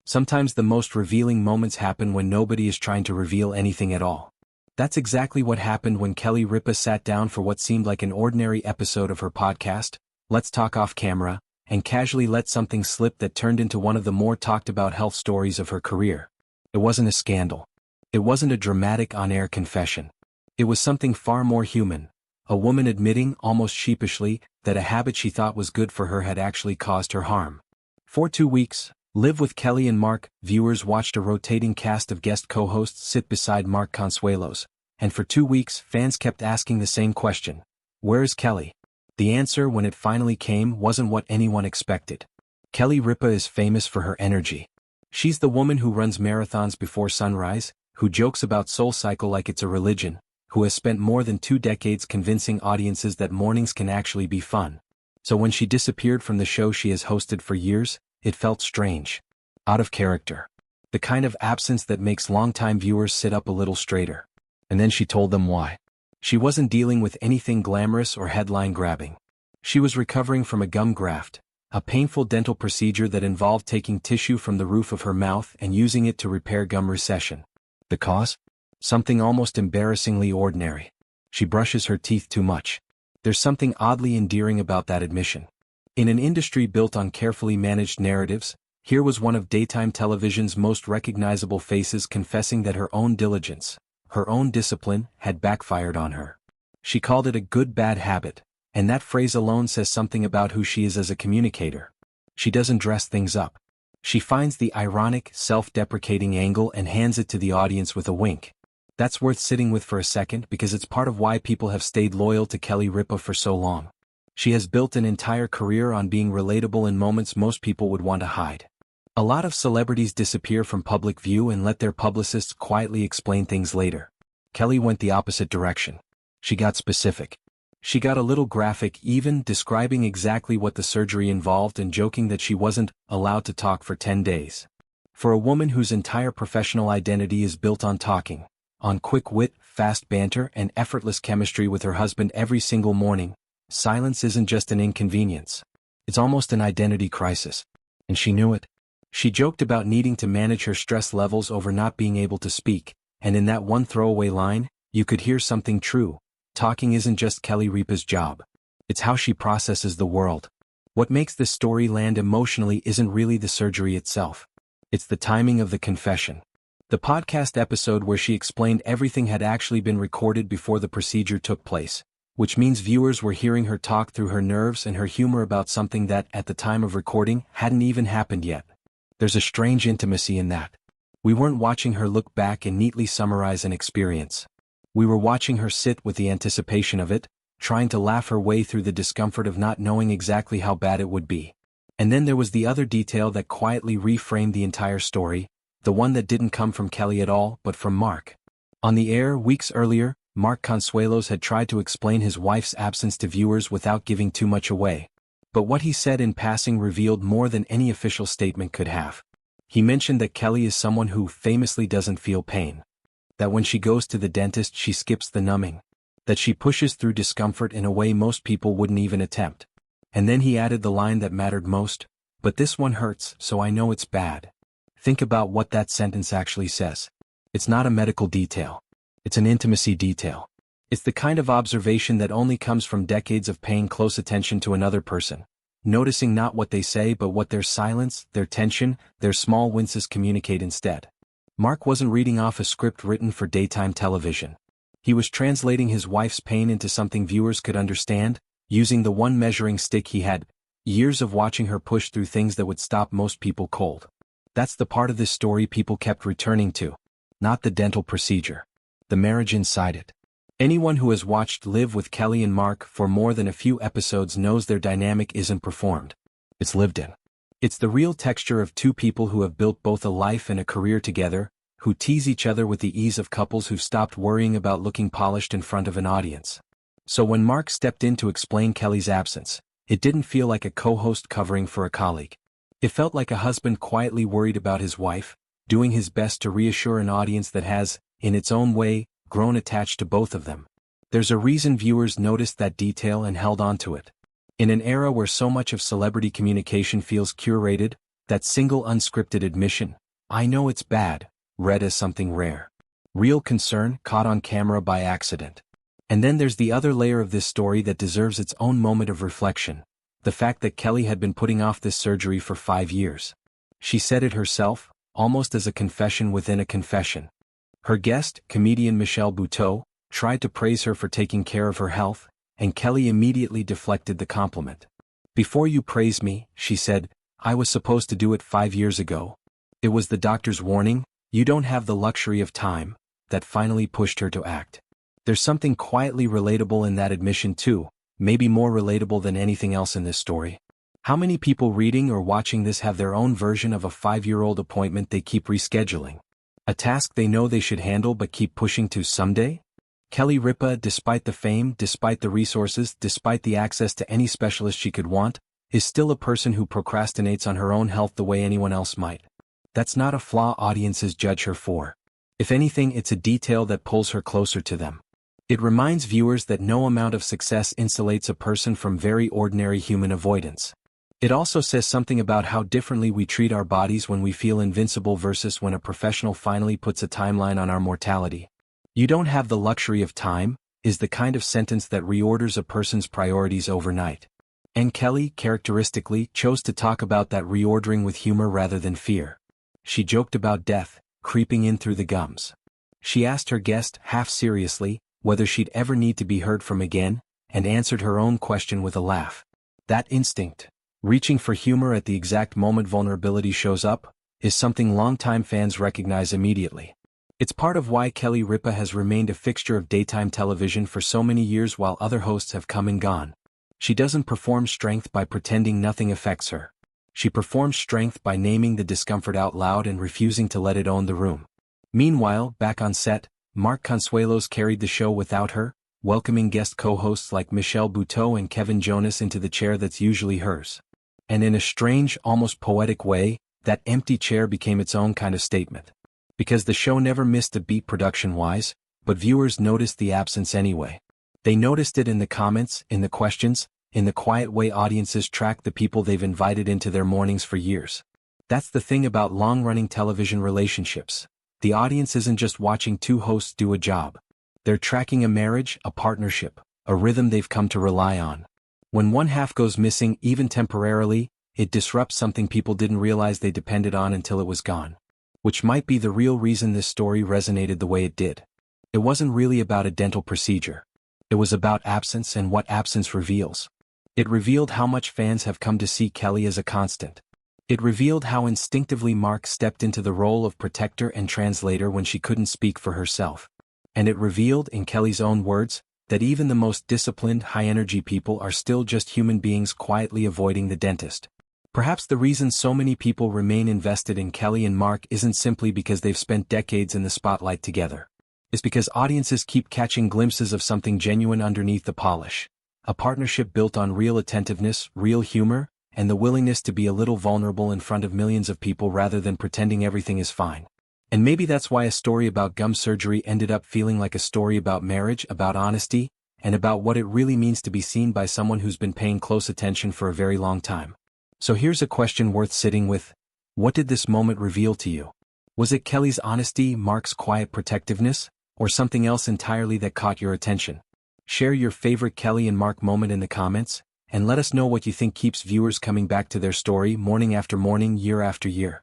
Sometimes the most revealing moments happen when nobody is trying to reveal anything at all. That's exactly what happened when Kelly&Ripa sat down for what seemed like an ordinary episode of her podcast, Let's Talk Off Camera, and casually let something slip that turned into one of the more talked about health stories of her career. It wasn't a scandal. It wasn't a dramatic on-air confession. It was something far more human, a woman admitting, almost sheepishly, that a habit she thought was good for her had actually caused her harm. For 2 weeks, Live with Kelly&Mark viewers watched a rotating cast of guest co-hosts sit beside Mark Consuelos, and for 2 weeks fans kept asking the same question: where is Kelly? The answer, when it finally came, wasn't what anyone expected. Kelly&Ripa is famous for her energy. She's the woman who runs marathons before sunrise, who jokes about SoulCycle like it's a religion, who has spent more than 2 decades convincing audiences that mornings can actually be fun. So when she disappeared from the show she has hosted for years, it felt strange. Out of character. The kind of absence that makes longtime viewers sit up a little straighter. And then she told them why. She wasn't dealing with anything glamorous or headline-grabbing. She was recovering from a gum graft, a painful dental procedure that involved taking tissue from the roof of her mouth and using it to repair gum recession. The cause? Something almost embarrassingly ordinary. She brushes her teeth too much. There's something oddly endearing about that admission. In an industry built on carefully managed narratives, here was one of daytime television's most recognizable faces confessing that her own diligence, her own discipline, had backfired on her. She called it a good bad habit, and that phrase alone says something about who she is as a communicator. She doesn't dress things up. She finds the ironic, self-deprecating angle and hands it to the audience with a wink. That's worth sitting with for a second, because it's part of why people have stayed loyal to Kelly&Ripa for so long. She has built an entire career on being relatable in moments most people would want to hide. A lot of celebrities disappear from public view and let their publicists quietly explain things later. Kelly went the opposite direction. She got specific. She got a little graphic, even describing exactly what the surgery involved and joking that she wasn't allowed to talk for 10 days. For a woman whose entire professional identity is built on talking, on quick wit, fast banter, and effortless chemistry with her husband every single morning, silence isn't just an inconvenience. It's almost an identity crisis. And she knew it. She joked about needing to manage her stress levels over not being able to speak, and in that one throwaway line, you could hear something true. Talking isn't just Kelly&Ripa's job. It's how she processes the world. What makes this story land emotionally isn't really the surgery itself. It's the timing of the confession. The podcast episode where she explained everything had actually been recorded before the procedure took place, which means viewers were hearing her talk through her nerves and her humor about something that, at the time of recording, hadn't even happened yet. There's a strange intimacy in that. We weren't watching her look back and neatly summarize an experience. We were watching her sit with the anticipation of it, trying to laugh her way through the discomfort of not knowing exactly how bad it would be. And then there was the other detail that quietly reframed the entire story, the one that didn't come from Kelly at all, but from Mark. On the air weeks earlier, Mark Consuelos had tried to explain his wife's absence to viewers without giving too much away. But what he said in passing revealed more than any official statement could have. He mentioned that Kelly is someone who famously doesn't feel pain. That when she goes to the dentist she skips the numbing. That she pushes through discomfort in a way most people wouldn't even attempt. And then he added the line that mattered most: but this one hurts, so I know it's bad. Think about what that sentence actually says. It's not a medical detail. It's an intimacy detail. It's the kind of observation that only comes from decades of paying close attention to another person, noticing not what they say but what their silence, their tension, their small winces communicate instead. Mark wasn't reading off a script written for daytime television. He was translating his wife's pain into something viewers could understand, using the one measuring stick he had: years of watching her push through things that would stop most people cold. That's the part of this story people kept returning to. Not the dental procedure. The marriage inside it. Anyone who has watched Live with Kelly&Mark for more than a few episodes knows their dynamic isn't performed. It's lived in. It's the real texture of two people who have built both a life and a career together, who tease each other with the ease of couples who've stopped worrying about looking polished in front of an audience. So when Mark stepped in to explain Kelly's absence, it didn't feel like a co-host covering for a colleague. It felt like a husband quietly worried about his wife, doing his best to reassure an audience that has, in its own way, grown attached to both of them. There's a reason viewers noticed that detail and held on to it. In an era where so much of celebrity communication feels curated, That single unscripted admission, "I know it's bad," read as something rare. Real concern caught on camera by accident. And then there's the other layer of this story that deserves its own moment of reflection. The fact that Kelly had been putting off this surgery for 5 years. She said it herself, almost as a confession within a confession. Her guest, comedian Michelle Buteau, tried to praise her for taking care of her health, and Kelly immediately deflected the compliment. "Before you praise me," she said, "I was supposed to do it 5 years ago. It was the doctor's warning, you don't have the luxury of time," that finally pushed her to act. There's something quietly relatable in that admission too, maybe more relatable than anything else in this story. How many people reading or watching this have their own version of a 5-year-old appointment they keep rescheduling? A task they know they should handle but keep pushing to someday? Kelly Ripa, despite the fame, despite the resources, despite the access to any specialist she could want, is still a person who procrastinates on her own health the way anyone else might. That's not a flaw audiences judge her for. If anything, it's a detail that pulls her closer to them. It reminds viewers that no amount of success insulates a person from very ordinary human avoidance. It also says something about how differently we treat our bodies when we feel invincible versus when a professional finally puts a timeline on our mortality. "You don't have the luxury of time," is the kind of sentence that reorders a person's priorities overnight. And Kelly, characteristically, chose to talk about that reordering with humor rather than fear. She joked about death, creeping in through the gums. She asked her guest, half seriously, whether she'd ever need to be heard from again, and answered her own question with a laugh. That instinct, reaching for humor at the exact moment vulnerability shows up, is something longtime fans recognize immediately. It's part of why Kelly Ripa has remained a fixture of daytime television for so many years while other hosts have come and gone. She doesn't perform strength by pretending nothing affects her. She performs strength by naming the discomfort out loud and refusing to let it own the room. Meanwhile, back on set, Mark Consuelos carried the show without her, welcoming guest co-hosts like Michelle Buteau and Kevin Jonas into the chair that's usually hers. And in a strange, almost poetic way, that empty chair became its own kind of statement. Because the show never missed a beat production-wise, but viewers noticed the absence anyway. They noticed it in the comments, in the questions, in the quiet way audiences track the people they've invited into their mornings for years. That's the thing about long-running television relationships. The audience isn't just watching two hosts do a job. They're tracking a marriage, a partnership, a rhythm they've come to rely on. When one half goes missing, even temporarily, it disrupts something people didn't realize they depended on until it was gone. Which might be the real reason this story resonated the way it did. It wasn't really about a dental procedure. It was about absence and what absence reveals. It revealed how much fans have come to see Kelly as a constant. It revealed how instinctively Mark stepped into the role of protector and translator when she couldn't speak for herself. And it revealed, in Kelly's own words, that even the most disciplined, high-energy people are still just human beings quietly avoiding the dentist. Perhaps the reason so many people remain invested in Kelly&Mark isn't simply because they've spent decades in the spotlight together. It's because audiences keep catching glimpses of something genuine underneath the polish. A partnership built on real attentiveness, real humor, and the willingness to be a little vulnerable in front of millions of people rather than pretending everything is fine. And maybe that's why a story about gum surgery ended up feeling like a story about marriage, about honesty, and about what it really means to be seen by someone who's been paying close attention for a very long time. So here's a question worth sitting with. What did this moment reveal to you? Was it Kelly's honesty, Mark's quiet protectiveness, or something else entirely that caught your attention? Share your favorite Kelly&Mark moment in the comments, and let us know what you think keeps viewers coming back to their story morning after morning, year after year.